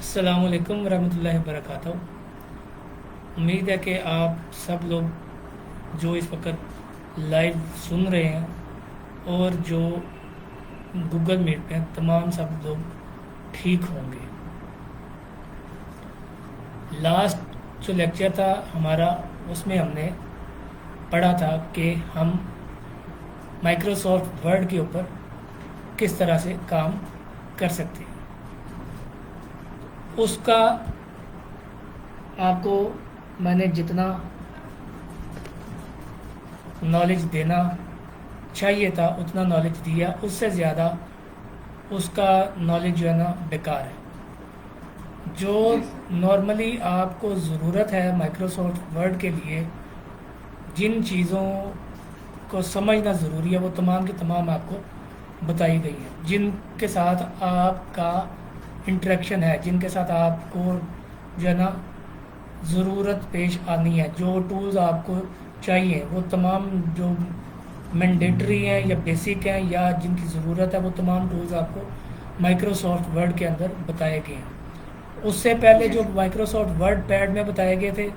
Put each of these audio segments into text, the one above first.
अस्सलामुअलैकुम वरहमतुल्लाहि वबरकातुहू। उम्मीद है कि आप सब लोग जो इस वक्त लाइव सुन रहे हैं और जो गूगल मीट पे हैं, तमाम सब लोग ठीक होंगे। लास्ट जो लेक्चर था हमारा, उसमें हमने पढ़ा था कि हम माइक्रोसॉफ्ट वर्ड के ऊपर किस तरह से काम कर सकते हैं। उसका आपको मैंने जितना नॉलेज देना चाहिए था उतना नॉलेज दिया, उससे ज़्यादा उसका नॉलेज जो है ना बेकार है। जो नॉर्मली आपको ज़रूरत है माइक्रोसॉफ्ट वर्ड के लिए, जिन चीज़ों को समझना ज़रूरी है, वो तमाम की तमाम आपको बताई गई है। जिनके साथ आपका इंटरेक्शन है, जिनके साथ आपको जो है ना ज़रूरत पेश आनी है, जो टूल्स आपको चाहिए, वो तमाम जो मैंडेटरी हैं या बेसिक हैं या जिनकी ज़रूरत है, वो तमाम टूल्स आपको माइक्रोसॉफ्ट वर्ड के अंदर बताए गए हैं। उससे पहले जो माइक्रोसॉफ्ट वर्ड पैड में बताए गए थे,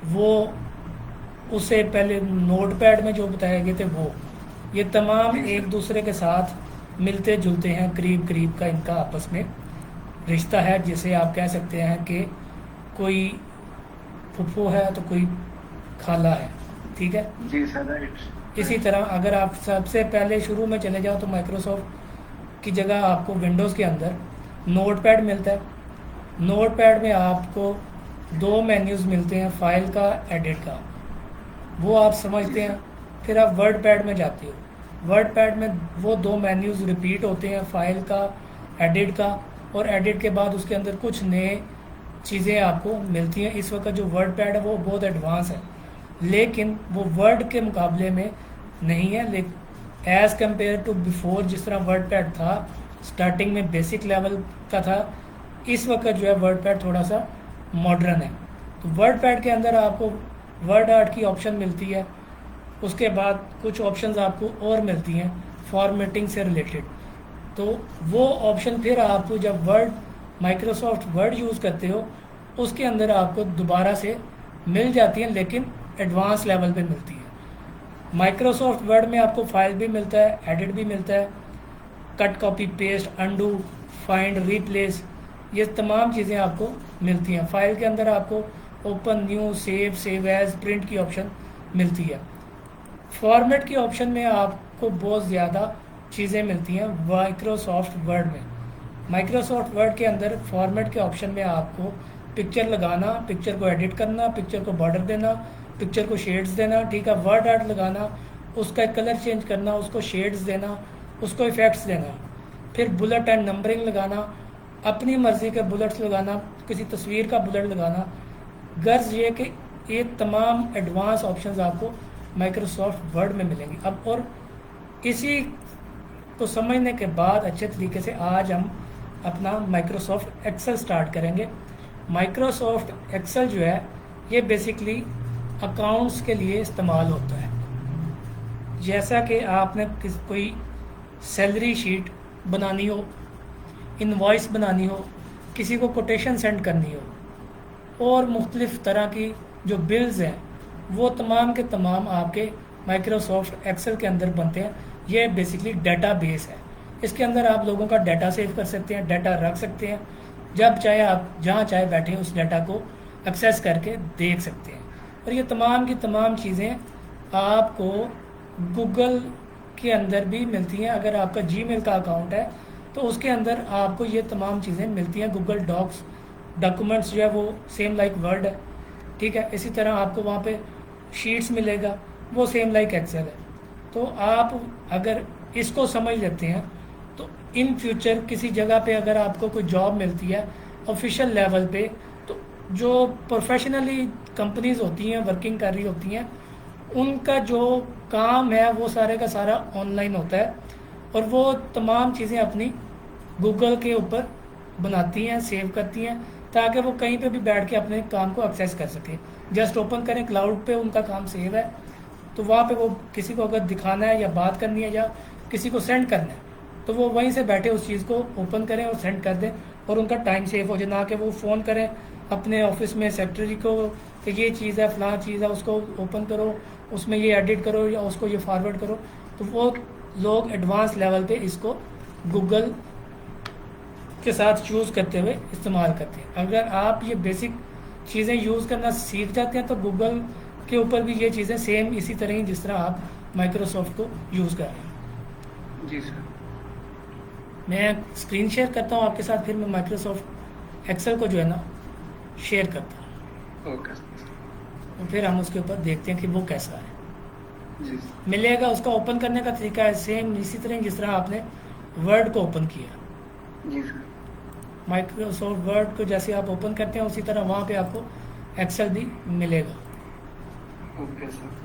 वो उससे पहले नोट पैड में जो बताए गए थे, वो ये तमाम एक दूसरे के साथ मिलते जुलते हैं, करीब करीब का इनका आपस में रिश्ता है। जिसे आप कह सकते हैं कि कोई फुफ्फो है तो कोई खाला है, ठीक है जी सर, राइट। इसी तरह अगर आप सबसे पहले शुरू में चले जाओ तो माइक्रोसॉफ्ट की जगह आपको विंडोज़ के अंदर नोट पैड मिलता है। नोट पैड में आपको दो मेन्यूज़ मिलते हैं, फाइल का, एडिट का, वो आप समझते हैं। फिर आप वर्ड पैड में जाते हो, वर्ड पैड में वो दो मेन्यूज़ रिपीट होते हैं, फाइल का, एडिट का, और एडिट के बाद उसके अंदर कुछ नए चीज़ें आपको मिलती हैं। इस वक्त जो वर्ड पैड है वो बहुत एडवांस है, लेकिन वो वर्ड के मुकाबले में नहीं है। लेकिन एज़ कम्पेयर टू बिफोर, जिस तरह वर्ड पैड था स्टार्टिंग में बेसिक लेवल का था, इस वक्त जो है वर्ड पैड थोड़ा सा मॉडर्न है। तो वर्ड पैड के अंदर आपको वर्ड आर्ट की ऑप्शन मिलती है, उसके बाद कुछ ऑप्शंस आपको और मिलती हैं फॉर्मेटिंग से रिलेटेड। तो वो ऑप्शन फिर आपको जब वर्ड माइक्रोसॉफ्ट वर्ड यूज़ करते हो उसके अंदर आपको दोबारा से मिल जाती हैं, लेकिन एडवांस लेवल पे मिलती है। माइक्रोसॉफ्ट वर्ड में आपको फाइल भी मिलता है, एडिट भी मिलता है, cut, copy, paste, undo, find, replace, ये तमाम चीज़ें आपको मिलती हैं। फाइल के अंदर आपको open, new, save, save as, print की ऑप्शन मिलती है। फॉर्मेट की ऑप्शन में आपको बहुत ज़्यादा चीज़ें मिलती हैं माइक्रोसॉफ्ट वर्ड में। माइक्रोसॉफ्ट वर्ड के अंदर फॉर्मेट के ऑप्शन में आपको पिक्चर लगाना, पिक्चर को एडिट करना, पिक्चर को बॉर्डर देना, पिक्चर को शेड्स देना, ठीक है, वर्ड आर्ट लगाना, उसका कलर चेंज करना, उसको शेड्स देना, उसको इफ़ेक्ट्स देना, फिर बुलेट एंड नंबरिंग लगाना, अपनी मर्ज़ी के बुलेट्स लगाना, किसी तस्वीर का बुलेट लगाना। गर्ज ये कि ये तमाम एडवांस ऑप्शंस आपको माइक्रोसॉफ्ट वर्ड में मिलेंगी। अब और इसी को समझने के बाद अच्छे तरीके से आज हम अपना माइक्रोसॉफ्ट एक्सेल स्टार्ट करेंगे। माइक्रोसॉफ्ट एक्सेल जो है ये बेसिकली अकाउंट्स के लिए इस्तेमाल होता है। जैसा कि आपने कोई सैलरी शीट बनानी हो, इनवॉइस बनानी हो, किसी को कोटेशन सेंड करनी हो, और मुख्तलिफ़ तरह की जो बिल्स हैं, वो तमाम के तमाम आपके माइक्रोसॉफ्ट एक्सेल के अंदर बनते हैं। ये बेसिकली डाटा बेस है। इसके अंदर आप लोगों का डाटा सेव कर सकते हैं, डाटा रख सकते हैं, जब चाहे आप जहाँ चाहे बैठे उस डाटा को एक्सेस करके देख सकते हैं। और ये तमाम की तमाम चीज़ें आपको गूगल के अंदर भी मिलती हैं। अगर आपका जीमेल का अकाउंट है तो उसके अंदर आपको ये तमाम चीज़ें मिलती हैं। गूगल डॉक्स, डॉक्यूमेंट्स जो है वो सेम लाइक वर्ड है, ठीक है। इसी तरह आपको वहाँ पे शीट्स मिलेगा, वो सेम लाइक एक्सेल है। तो आप अगर इसको समझ लेते हैं तो इन फ्यूचर किसी जगह पे अगर आपको कोई जॉब मिलती है ऑफिशियल लेवल पे, तो जो प्रोफेशनली कंपनीज होती हैं, वर्किंग कर रही होती हैं, उनका जो काम है वो सारे का सारा ऑनलाइन होता है, और वो तमाम चीज़ें अपनी गूगल के ऊपर बनाती हैं, सेव करती हैं, ताकि वो कहीं पे भी बैठ के अपने काम को एक्सेस कर सकें। जस्ट ओपन करें, क्लाउड पे उनका काम सेव है, तो वहाँ पे वो किसी को अगर दिखाना है या बात करनी है या किसी को सेंड करना है, तो वो वहीं से बैठे उस चीज़ को ओपन करें और सेंड कर दें, और उनका टाइम सेव हो जाए, ना कि वो फ़ोन करें अपने ऑफिस में सेक्रेटरी को कि ये चीज़ है, फ़लाँ चीज़ है, उसको ओपन करो, उसमें ये एडिट करो या उसको ये फॉरवर्ड करो। तो वो लोग एडवांस लेवल पे इसको गूगल के साथ चूज़ करते हुए इस्तेमाल करते हैं। अगर आप ये बेसिक चीज़ें यूज़ करना सीख जाते हैं तो गूगल के ऊपर भी ये चीज़ें सेम इसी तरह ही जिस तरह आप माइक्रोसॉफ्ट को यूज़ कर रहे हैं। जी सर। मैं स्क्रीन शेयर करता हूँ आपके साथ, फिर मैं माइक्रोसॉफ्ट एक्सेल को जो है ना शेयर करता हूँ, ओके सर। तो फिर हम उसके ऊपर देखते हैं कि वो कैसा है। जी सर। मिलेगा उसका ओपन करने का तरीका है सेम इसी तरह जिस तरह आपने वर्ड को ओपन किया। जी सर। माइक्रोसॉफ्ट वर्ड को जैसे आप ओपन करते हैं उसी तरह वहाँ पे आपको एक्सेल भी मिलेगा। Okay sir.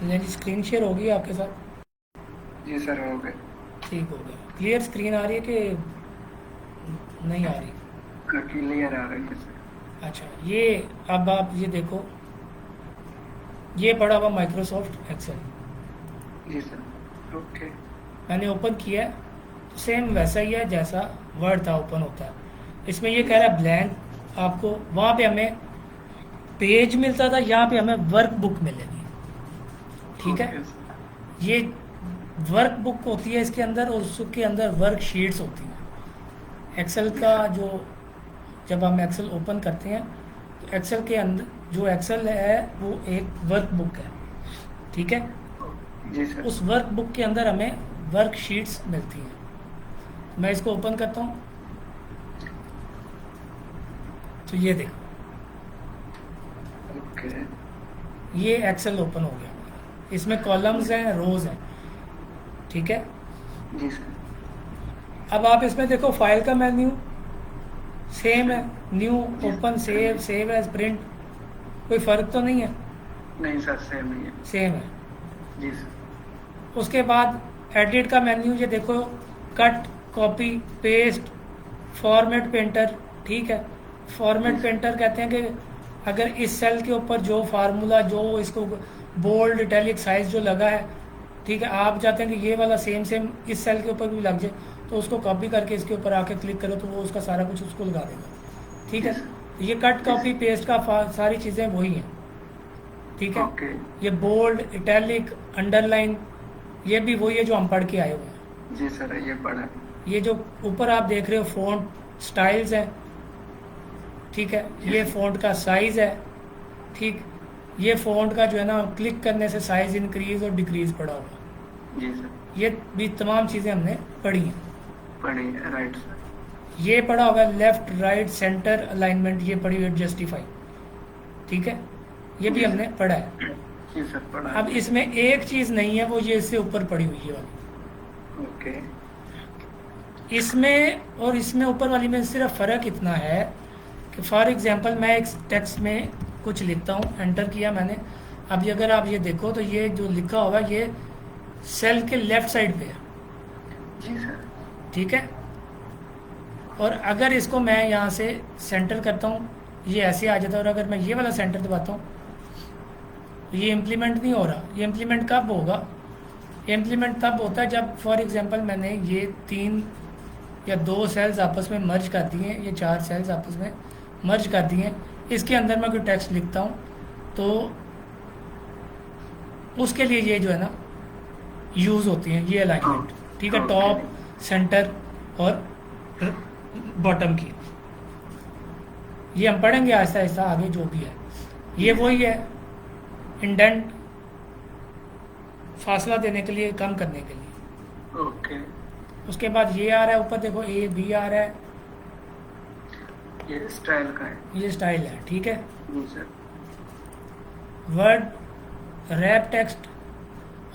मेरी स्क्रीन शेयर होगी आपके साथ? जी सर, हो गए। ठीक हो गया। क्लियर स्क्रीन आ रही है कि नहीं आ रही? क्लियर आ रही है सर। अच्छा, ये अब आप ये देखो, ये पड़ा हुआ माइक्रोसॉफ्ट एक्सेल जी सर। ओके। मैंने ओपन किया है, तो सेम वैसा ही है जैसा वर्ड था ओपन होता है। इसमें ये कह रहा है ब्लैंक, आपको वहाँ पे हमें पेज मिलता था, यहाँ पे हमें वर्क बुक मिलेगी। ठीक है, ओके सर। ये वर्क बुक होती है इसके अंदर, और उसके अंदर वर्क शीट्स होती हैं। एक्सेल का जो जब हम एक्सेल ओपन करते हैं तो एक्सेल के अंदर जो एक्सेल है वो एक वर्क बुक है। ठीक है, जी सर। उस वर्क बुक के अंदर हमें वर्क शीट्स मिलती हैं। मैं इसको ओपन करता हूँ तो ये देखो, ओके। ये एक्सेल ओपन हो गया। इसमें कॉलम्स हैं, रोज हैं। ठीक है, जी सर। अब आप इसमें देखो फाइल का मेन्यू सेम है, न्यू, जी open, sir. Save as, print, कोई फ़र्क तो नहीं है? नहीं सर, सेम ही है। सेम है। जी सर। उसके बाद एडिट का मेन्यू ये देखो, cut, copy, paste, format painter. ठीक है, फॉर्मेट पेंटर कहते हैं कि अगर इस सेल के ऊपर जो फार्मूला जो इसको बोल्ड इटैलिक साइज जो लगा है, ठीक है, आप चाहते हैं कि ये वाला सेम सेम इस सेल के ऊपर भी लग जाए, तो उसको कॉपी करके इसके ऊपर आके क्लिक करो तो वो उसका सारा कुछ उसको लगा देगा। ठीक जी है, सर। ये कट, कॉपी, पेस्ट का सारी चीज़ें वही हैं। ठीक है, ओके। ये बोल्ड, इटैलिक, अंडरलाइन, ये भी वही है जो हम पढ़ के आए हुए हैं। जी सर, ये पढ़ा। ये जो ऊपर आप देख रहे हो फ़ॉन्ट स्टाइल्स हैं। ठीक है, ये फ़ॉन्ट का साइज़ है। ठीक, ये फ़ॉन्ट का जो है ना क्लिक करने से साइज़ इंक्रीज़ और डिक्रीज़ पड़ा होगा। जी सर। ये भी तमाम चीज़ें हमने पढ़ी हैं। पढ़ी है, राइट सर। ये पढ़ा होगा लेफ़्ट, राइट, सेंटर अलाइनमेंट, ये पढ़ी हुई है जस्टिफाई। ठीक है, ये भी जी हमने सर। पढ़ा है। जी सर, पढ़ा अब है। इसमें एक चीज़ नहीं है, वो ये इससे ऊपर पड़ी हुई है वाली। ओके। इसमें और इसमें ऊपर वाली में सिर्फ फ़र्क इतना है कि फॉर एग्जांपल मैं एक टेक्स्ट में कुछ लिखता हूँ, एंटर किया मैंने। अभी अगर आप ये देखो तो ये जो लिखा होगा ये सेल के लेफ़्ट साइड पे है। जी सर। ठीक है, और अगर इसको मैं यहाँ से सेंटर करता हूँ ये ऐसे आ जाता है, और अगर मैं ये वाला सेंटर दबाता हूँ तो ये इम्प्लीमेंट नहीं हो रहा। ये इम्प्लीमेंट कब होगा? इम्प्लीमेंट तब होता है जब फॉर एग्जांपल मैंने ये 3 या 2 सेल्स आपस में मर्ज कर दिए हैं, ये 4 सेल्स आपस में मर्ज कर दिए हैं, इसके अंदर मैं कोई टेक्स्ट लिखता हूँ तो उसके लिए ये जो है ना यूज़ होती हैं ये अलाइनमेंट। ठीक है, टॉप, सेंटर और बॉटम की। ये हम पढ़ेंगे आहिस्ता आहिस्ता आगे जो भी है। ये वही है इंडेंट, फासला देने के लिए, कम करने के लिए। ओके। उसके बाद ये आ रहा है ऊपर देखो, ए बी आ रहा है, ये स्टाइल का है। ये स्टाइल है। ठीक है, जी सर। वर्ड, रैप टेक्स्ट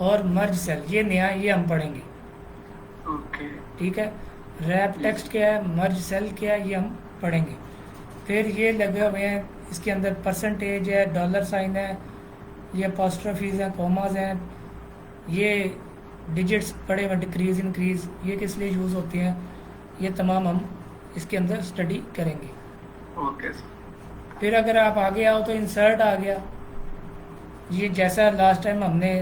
और मर्ज सेल, ये नया, ये हम पढ़ेंगे। ओके। ठीक है, रैप टेक्स्ट क्या है, मर्ज सेल क्या है, ये हम पढ़ेंगे। फिर ये लगे हुए हैं इसके अंदर परसेंटेज है, डॉलर साइन है, ये अपॉस्ट्रोफीज हैं, कॉमाज हैं, ये डिजिट्स पड़े हुए, डिक्रीज इंक्रीज, ये किस लिए यूज़ होते हैं, ये तमाम हम इसके अंदर स्टडी करेंगे। Okay sir. फिर अगर आप आगे आओ तो इंसर्ट आ गया। ये जैसा लास्ट टाइम हमने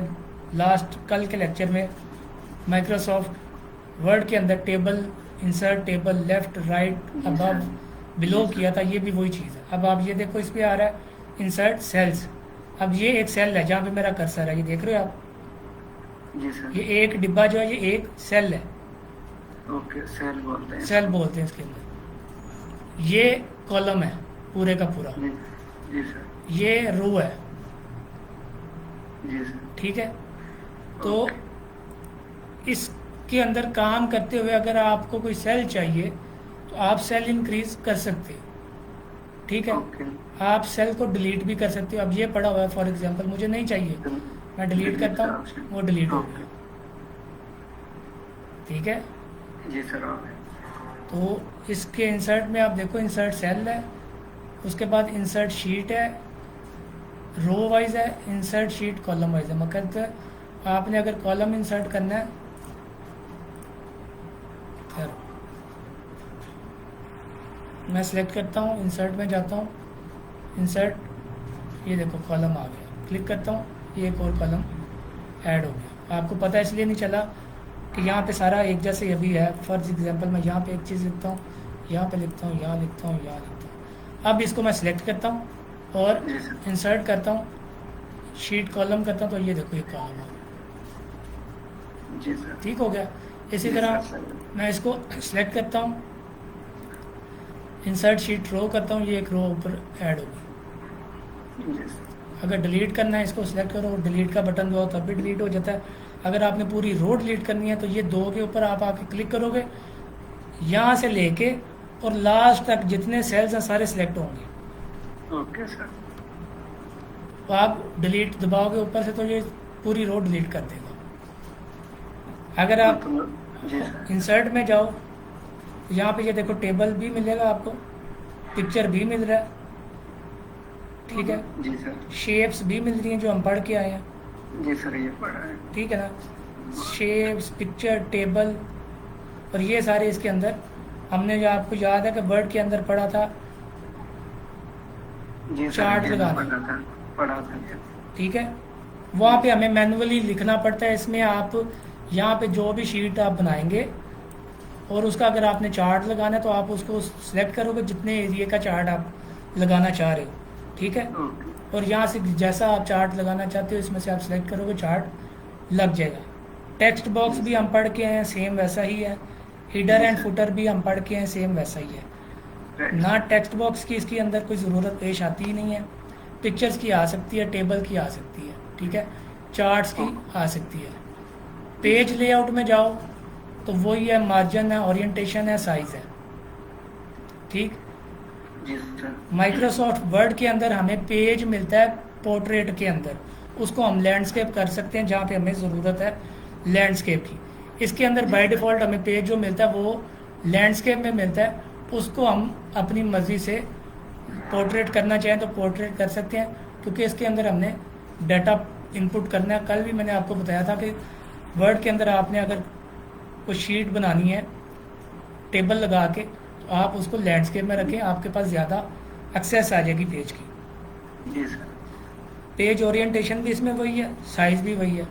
कल के लेक्चर में माइक्रोसॉफ्ट वर्ड के अंदर table, insert table, left right above below किया था, ये भी वही चीज़ है। अब आप ये देखो, इस पर आ रहा है इंसर्ट सेल्स। अब ये एक सेल है जहाँ पे मेरा कर्सर है, ये देख रहे हो आप, जी सर। ये एक डिब्बा जो है ये एक सेल है, ओके, सेल बोलते हैं। सेल बोलते हैं इसके अंदर। ये कॉलम है पूरे का पूरा, जी जी सर। ये रो है, जी सर। ठीक है। तो इसके अंदर काम करते हुए अगर आपको कोई सेल चाहिए तो आप सेल इंक्रीज कर सकते हो, ठीक है। ओके। आप सेल को डिलीट भी कर सकते हो। अब ये पड़ा हुआ है फॉर एग्जांपल, मुझे नहीं चाहिए, मैं डिलीट करता हूँ, वो डिलीट हो गया, ठीक है। जी सर। ओके। तो इसके इंसर्ट में आप देखो, इंसर्ट सेल है, उसके बाद इंसर्ट शीट है, रो वाइज है, इंसर्ट शीट कॉलम वाइज है। मतलब आपने अगर कॉलम इंसर्ट करना है, खैर मैं सिलेक्ट करता हूँ, इंसर्ट में जाता हूँ, इंसर्ट, ये देखो कॉलम आ गया, क्लिक करता हूँ, ये एक और कॉलम ऐड हो गया। आपको पता इसलिए नहीं चला कि यहाँ पे सारा एक जैसे अभी है। फॉर एग्जांपल मैं यहाँ पे एक चीज़ लिखता हूँ, यहाँ पे लिखता हूँ, यहाँ लिखता हूँ, यहाँ लिखता हूँ। अब इसको मैं सिलेक्ट करता हूँ और जी सर। इंसर्ट करता हूँ, शीट कॉलम करता हूँ, तो ये देखो ये कॉलम आ गया, जी सर। ठीक हो गया। इसी जी तरह सर। मैं इसको सिलेक्ट करता हूँ, इंसर्ट शीट रो करता हूँ, ये एक रो ऊपर ऐड होगी। जी सर। अगर डिलीट करना है इसको सिलेक्ट करो, डिलीट का बटन दबाओ तब भी डिलीट हो जाता है। अगर आपने पूरी रो डिलीट करनी है तो ये दो के ऊपर आप आके क्लिक करोगे, यहाँ से लेके और लास्ट तक जितने सेल्स हैं सारे सिलेक्ट होंगे। Okay sir. तो आप डिलीट दबाओगे ऊपर से तो ये पूरी रो डिलीट कर देगा। अगर आप जी सर। इंसर्ट में जाओ, यहाँ पे ये देखो टेबल भी मिलेगा आपको, पिक्चर भी मिल रहा है, ठीक है, जी सर। शेप्स भी मिल रही हैं जो हम पढ़ के आए हैं, जी सर, ये पढ़ा है। ठीक है ना। शेप्स, पिक्चर, टेबल, और ये सारे इसके अंदर हमने, जो आपको याद है कि वर्ड के अंदर पढ़ा था जी सर, चार्ट ये लगाना, पढ़ा था ये। ठीक है। वहाँ पे हमें मैनुअली लिखना पड़ता है। इसमें आप यहाँ पे जो भी शीट आप बनाएंगे और उसका अगर आपने चार्ट लगाना है तो आप उसको सिलेक्ट करोगे जितने एरिया का चार्ट आप लगाना चाह रहे हो, ठीक है। ओके। और यहाँ से जैसा आप चार्ट लगाना चाहते हो इसमें से आप सिलेक्ट करोगे, चार्ट लग जाएगा। टेक्स्ट बॉक्स भी हम पढ़ के हैं, सेम वैसा ही है। हिडर एंड फुटर भी हम पढ़ के हैं, सेम वैसा ही है। ना टेक्स्ट बॉक्स की इसके अंदर कोई ज़रूरत पेश आती ही नहीं है। पिक्चर्स की आ सकती है, टेबल की आ सकती है, ठीक है, चार्ट्स की आ सकती है। पेज लेआउट में जाओ तो वही है, मार्जिन है, ओरिएंटेशन है, साइज़ है, ठीक। जी सर। माइक्रोसॉफ्ट वर्ड के अंदर हमें पेज मिलता है पोर्ट्रेट के अंदर, उसको हम लैंडस्केप कर सकते हैं जहाँ पे हमें ज़रूरत है लैंडस्केप की। इसके अंदर बाय डिफ़ॉल्ट हमें पेज जो मिलता है वो लैंडस्केप में मिलता है, उसको हम अपनी मर्ज़ी से पोर्ट्रेट करना चाहें तो पोर्ट्रेट कर सकते हैं, क्योंकि इसके अंदर हमने डाटा इनपुट करना है। कल भी मैंने आपको बताया था कि वर्ड के अंदर आपने अगर कोई शीट बनानी है टेबल लगा के तो आप उसको लैंडस्केप में रखें, आपके पास ज़्यादा एक्सेस आ जाएगी पेज की। जी सर। पेज ओरिएंटेशन भी इसमें वही है, साइज़ भी वही है,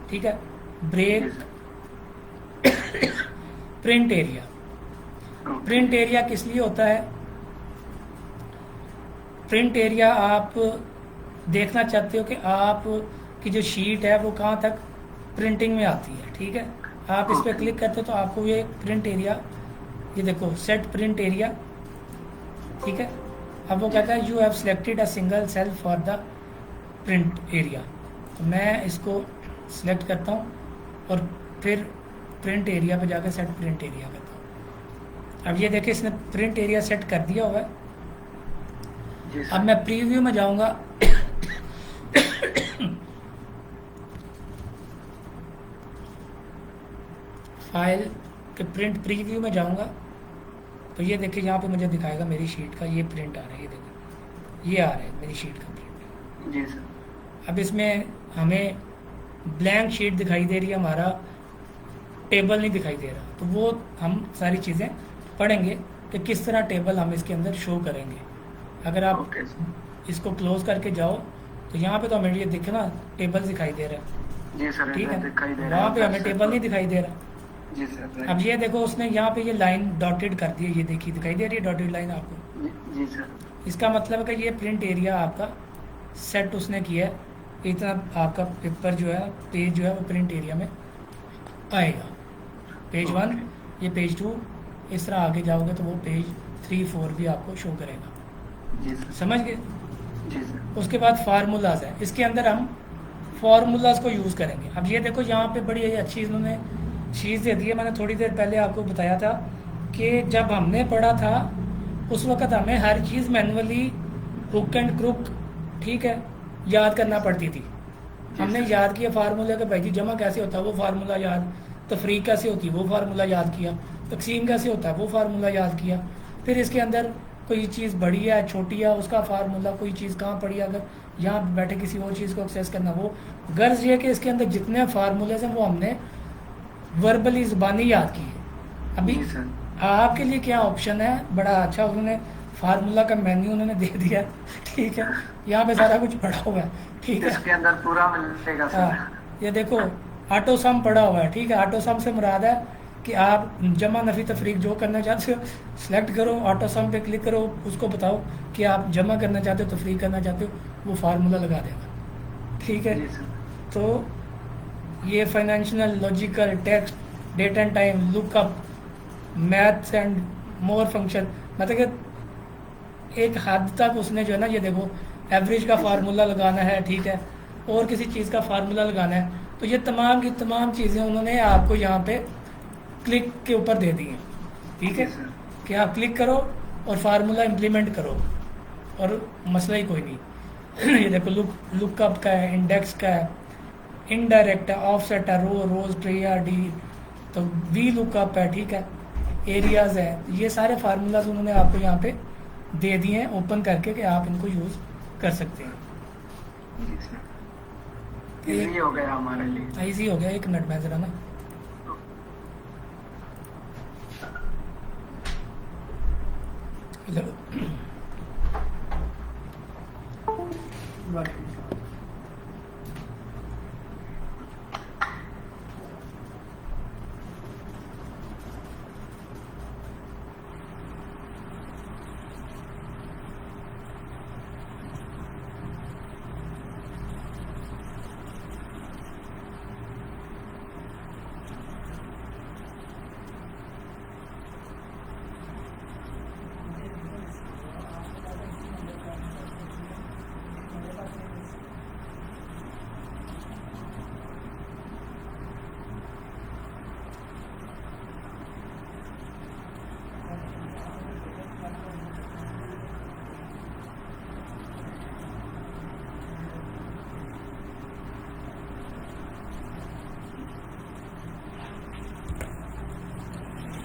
ठीक है। Break, print area, print area किस लिए होता है? प्रिंट एरिया आप देखना चाहते हो कि आप की जो शीट है वो कहाँ तक प्रिंटिंग में आती है, ठीक है। आप इस पर क्लिक करते हो तो आपको ये प्रिंट एरिया, ये देखो सेट प्रिंट एरिया, ठीक है। अब वो कहता है you have selected a single cell for the print area, तो मैं इसको सिलेक्ट करता हूँ और फिर प्रिंट एरिया पे जाकर सेट प्रिंट एरिया करता हूँ। अब ये देखिए इसने प्रिंट एरिया सेट कर दिया हुआ है। जी सर। अब मैं प्रीव्यू में जाऊंगा फाइल के प्रिंट प्रीव्यू में जाऊंगा तो ये देखिए यहाँ पे मुझे दिखाएगा मेरी शीट का ये प्रिंट आ रहा है, ये देखिए ये आ रहा है मेरी शीट का प्रिंट। जी सर। अब इसमें हमें ब्लैंक शीट दिखाई दे रही है, हमारा टेबल नहीं दिखाई दे रहा, तो वो हम सारी चीज़ें पढ़ेंगे कि किस तरह टेबल हम इसके अंदर शो करेंगे। अगर आप ओके सर। इसको क्लोज करके जाओ तो यहाँ पे तो हमें ये दिखे ना टेबल दिखाई दे रहा है, जी सर, ठीक इधर है, दिखाई दे रहा वहाँ है पे उधर हमें से टेबल तो। नहीं दिखाई दे रहा। जी सर, अब राइट। ये देखो उसने यहाँ पे ये लाइन डॉटेड कर दी है, ये देखिए दिखाई दे रही है डॉटेड लाइन आपको। जी सर। इसका मतलब है कि ये प्रिंट एरिया आपका सेट उसने किया है, इतना आपका पेपर जो है, पेज जो है वो प्रिंट एरिया में आएगा। पेज 1, ये पेज 2, इस तरह आगे जाओगे तो वो पेज 3, 4 भी आपको शो करेगा। जी सर। समझ गए? जी सर। उसके बाद फार्मूलाज है, इसके अंदर हम फार्मूलाज को यूज़ करेंगे। अब ये देखो यहाँ पे बड़ी अच्छी इन्होंने चीज़ दे दी है। मैंने थोड़ी देर पहले आपको बताया था कि जब हमने पढ़ा था उस वक़्त हमें हर चीज़ मैनुअली हुक एंड क्रुक, ठीक है, याद करना पड़ती थी। हमने याद किया फार्मूला कि भाई जी जमा कैसे होता है वो फार्मूला याद, तफरीक कैसे होती है वो फार्मूला याद किया, तकसीम कैसे होता है वो फार्मूला याद किया। फिर इसके अंदर कोई चीज़ बड़ी है छोटी है उसका फार्मूला, कोई चीज़ कहाँ पड़ी है, अगर यहाँ बैठे किसी और चीज़ को एक्सेस करना, वो गर्ज ये कि इसके अंदर जितने फार्मूलेज हैं वो हमने वर्बली ज़ुबानी याद की है। अभी जी सर। आपके लिए क्या ऑप्शन है, बड़ा अच्छा उन्होंने फार्मूला का मेन्यू उन्होंने दे दिया, ठीक है, यहाँ पे सारा कुछ पड़ा हुआ है, ठीक है। इसके अंदर पूरा मिलेगा सर। हाँ, ये देखो ऑटो सम पड़ा हुआ है, ठीक है। ऑटो सम से मुराद है कि आप जमा नफ़ी तफरीक जो करना चाहते हो सेलेक्ट करो, ऑटो सम पे क्लिक करो, उसको बताओ कि आप जमा करना चाहते हो तफरीक करना चाहते हो, वो फार्मूला लगा देगा, ठीक है। जी सर। तो ये financial, logical, text, date and time, lookup, maths and more function, मतलब कि एक हद तक उसने जो है ना, ये देखो एवरेज का फार्मूला लगाना है, ठीक है, और किसी चीज़ का फार्मूला लगाना है, तो ये तमाम की तमाम चीज़ें उन्होंने आपको यहाँ पे क्लिक के ऊपर दे दी हैं, ठीक है, जी सर। कि आप क्लिक करो और फार्मूला इम्प्लीमेंट करो और मसला ही कोई नहीं। ये देखो लुकअप का है, इंडेक्स का है, इनडायरेक्ट है, ऑफसेट है, रोज, ट्रे या डी, तो वी लुकअप है, ठीक है, एरियाज है, ये सारे फार्मूलाज उन्होंने आपको यहाँ पे दे दिए हैं ओपन करके कि आप इनको यूज़ कर सकते हैं। जी सर। इजी हो गया हमारे लिए। ईजी हो गया। 1 मिनट में ज़रा ना,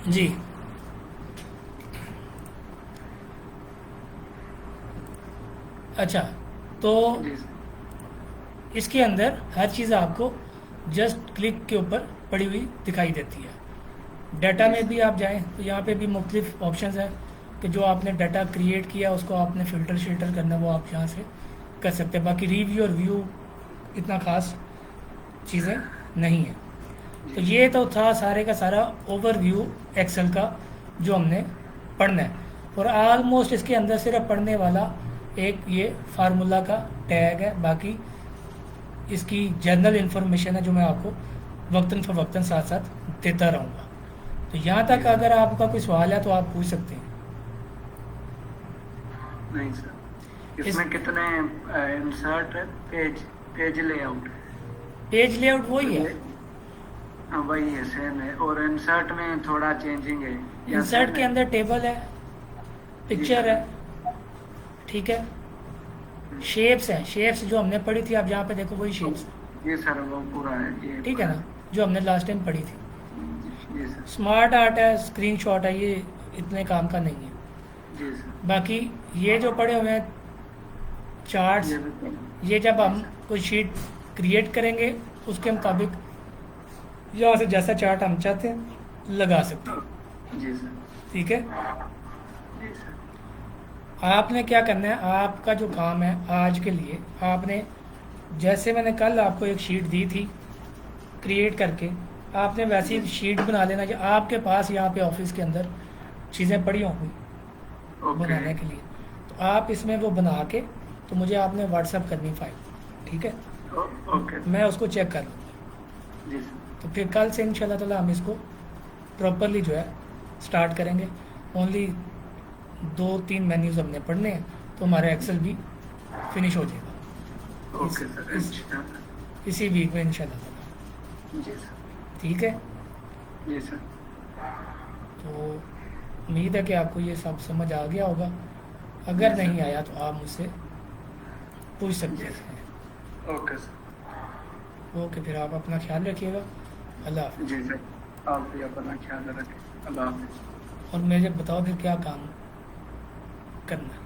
जी अच्छा, तो जी सर। इसके अंदर हर चीज़ आपको जस्ट क्लिक के ऊपर पड़ी हुई दिखाई देती है। डाटा में भी आप जाएं तो यहाँ पे भी मुख्तलिफ ऑप्शंस हैं कि जो आपने डाटा क्रिएट किया उसको आपने फ़िल्टर शिल्टर करना, वो आप यहाँ से कर सकते हैं। बाकी रिव्यू और व्यू इतना ख़ास चीज़ें नहीं है। तो ये तो था सारे का सारा ओवरव्यू एक्सेल का जो हमने पढ़ना है, और आलमोस्ट इसके अंदर सिर्फ पढ़ने वाला एक ये फार्मूला का टैग है, बाकी इसकी जनरल इन्फॉर्मेशन है जो मैं आपको वक्तन फ़वक्तन साथ साथ देता रहूँगा। तो यहाँ तक अगर आपका कोई सवाल है तो आप पूछ सकते हैं। नहीं सर, इसमें कितने insert page layout? Page layout वही है, हाँ वही है, सेम है, और इंसर्ट में थोड़ा चेंजिंग है या इंसर्ट same के है? अंदर टेबल है, पिक्चर है, ठीक है, शेप्स है, शेप्स जो हमने पढ़ी थी, आप जहाँ पे देखो वही शेप्स, ये सर वो पूरा है ये ठीक है ना, जो हमने लास्ट टाइम पढ़ी थी। जी सर। स्मार्ट आर्ट है, स्क्रीनशॉट है, ये इतने काम का नहीं है। जी सर। बाकी ये जो पढ़े हुए हैं चार्ट्स, ये भी ये जब हम कोई शीट क्रिएट करेंगे उसके मुताबिक यहाँ से जैसा चार्ट हम चाहते हैं लगा सकते हैं। जी सर। ठीक है, जी सर। आपने क्या करना है, आपका जो काम है आज के लिए, आपने जैसे मैंने कल आपको एक शीट दी थी क्रिएट करके, आपने वैसी शीट बना लेना जो आपके पास यहाँ पे ऑफिस के अंदर चीज़ें पड़ी होंगी ओके। बनाने के लिए। तो आप इसमें वो बना के तो मुझे आपने व्हाट्सअप करनी फाइल, ठीक है, ओके। मैं उसको चेक कर लूँगा। जी सर। तो फिर कल से इंशाल्लाह ताला हम इसको प्रॉपरली जो है स्टार्ट करेंगे। ओनली 2-3 मेन्यूज़ हमने पढ़ने हैं तो हमारा एक्सेल भी फिनिश हो जाएगा ओके सर। इंशाल्लाह। इसी वीक में इंशाल्लाह ताला। जी सर। ठीक है, जी सर। तो उम्मीद है कि आपको ये सब समझ आ गया होगा। अगर नहीं आया तो आप मुझसे पूछ सकते हैं। Okay sir. ओके, फिर आप अपना ख्याल रखिएगा। अल्लाह हाफ़िज़। जी सर। आप भी अपना ख्याल रखें। अल्लाह हाफिज़। और मुझे बताओ फिर क्या काम करना है।